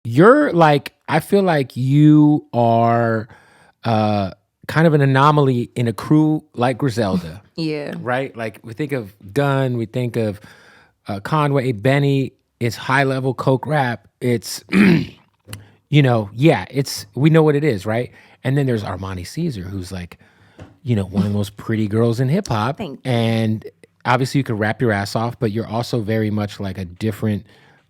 you're like, I feel like you are kind of an anomaly in a crew like Griselda. Yeah. Right? Like we think of Gunn, we think of Conway, Benny. It's high level coke rap. It's it's we know what it is, right? And then there's Armani Caesar, who's like, one of the most pretty girls in hip hop. Thank you. And obviously you can rap your ass off, but you're also very much like a different.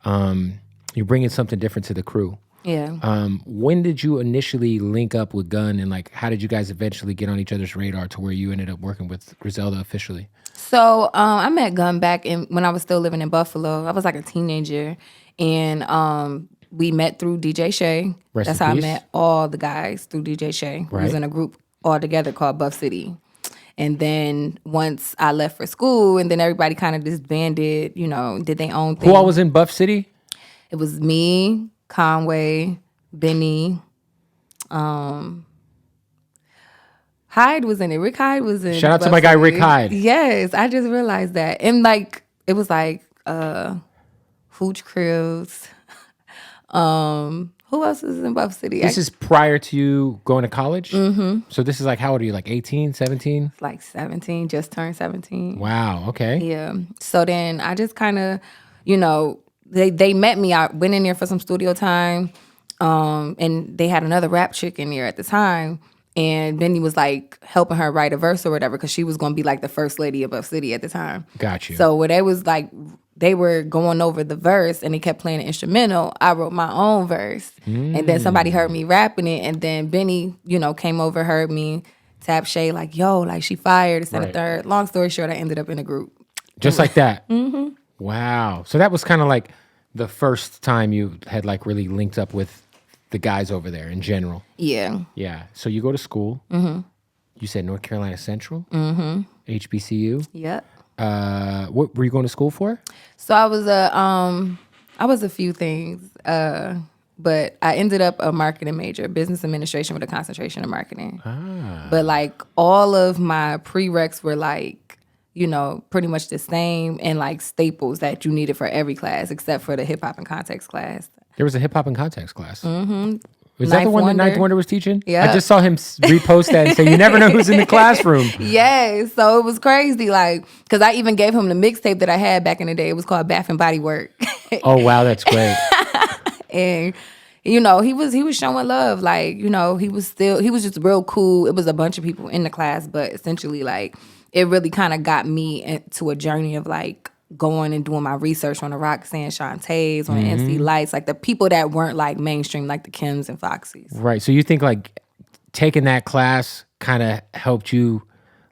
You're bringing something different to the crew. Yeah. When did you initially link up with Gunn, and like how did you guys eventually get on each other's radar to where you ended up working with Griselda officially? So I met Gunn back when I was still living in Buffalo. I was like a teenager, and we met through DJ Shay. Rest That's in how peace. I met all the guys, through DJ Shay. We was Right. in a group all together called Buff City. And then once I left for school, and then everybody kind of disbanded, did their own thing. Who all was in Buff City? It was me, Conway, Benny, Hyde was in it. Rick Hyde was in. Shout out to my guy Rick Hyde. Yes, I just realized that. And like it was like Hooch Krills. Who else is in Buff City? This is prior to you going to college? Mm-hmm. So this is like, how old are you? Like 18, 17? Like 17, just turned 17. Wow, okay. Yeah. So then I just kind of, they met me. I went in there for some studio time, and they had another rap chick in there at the time. And Benny was like helping her write a verse or whatever, because she was going to be like the first lady of Buff City at the time. Got you. So when they was like, they were going over the verse and they kept playing the instrumental, I wrote my own verse. And then somebody heard me rapping it. And then Benny, came over, heard me, tapped Shay like, yo, like she fired, this and the Right. third. Long story short, I ended up in a group. Just like that? Mm-hmm. Wow. So that was kind of like the first time you had like really linked up with the guys over there in general. Yeah. Yeah. So you go to school. Mm-hmm. You said North Carolina Central? Mm-hmm. HBCU? Yep. What were you going to school for? So I was a few things, but I ended up a marketing major, business administration with a concentration in marketing. But like all of my prereqs were like, pretty much the same, and like staples that you needed for every class except for the hip hop and context class. There was a hip hop and context class. Mm-hmm. Was that the Ninth one Wonder. that Ninth Wonder was teaching? Yeah. I just saw him repost that and say, you never know who's in the classroom. Yes, so it was crazy, like, because I even gave him the mixtape that I had back in the day. It was called Bath and Body Work. Oh, wow, that's great. And he was showing love, like, he was just real cool. It was a bunch of people in the class, but essentially, like, it really kind of got me into a journey of like going and doing my research on the Roxanne Shantays, on the MC Lights, like the people that weren't like mainstream, like the Kims and Foxies. Right. So you think like taking that class kind of helped you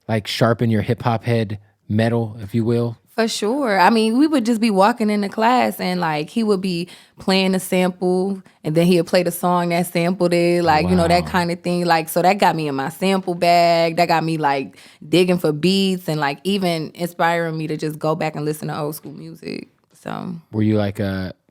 like sharpen your hip hop head metal, if you will? For sure. I mean, we would just be walking into class and like he would be playing a sample and then he would play the song that sampled it, like, that kind of thing. Like, so that got me in my sample bag. That got me like digging for beats and like even inspiring me to just go back and listen to old school music. So Were you like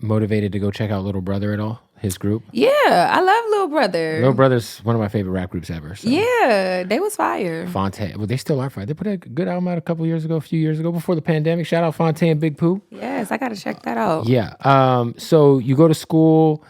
motivated to go check out Little Brother at all? His group? yeah, I love Lil Brother. Little Brother's one of my favorite rap groups ever. So. Yeah, they was fire. Fontaine. Well, they still are fire. They put a good album out a few years ago before the pandemic. Shout out Fontaine, Big Pooh. Yes, I gotta check that out. Yeah. So you go to school,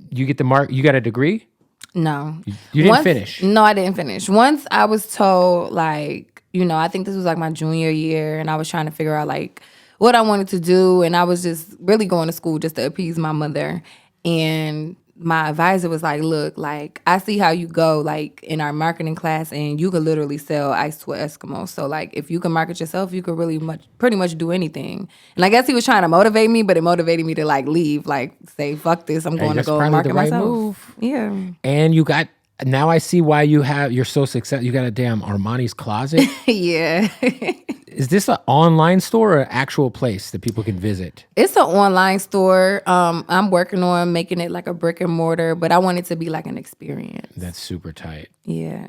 you get you got a degree? No. You didn't finish? No, I didn't finish. Once I was told, like, I think this was like my junior year, and I was trying to figure out like what I wanted to do, and I was just really going to school just to appease my mother. And my advisor was like, look, like, I see how you go, like, in our marketing class, and you could literally sell ice to an Eskimo. So, like, if you can market yourself, you could pretty much do anything. And I guess he was trying to motivate me, but it motivated me to, like, leave, like, say, fuck this, I'm going to go market the right myself. Move. Yeah. And you got, now I see why you're so successful. You got a damn Armani's Closet. Yeah. Is this an online store or an actual place that people can visit? It's an online store. I'm working on making it like a brick and mortar, but I want it to be like an experience. That's super tight. Yeah.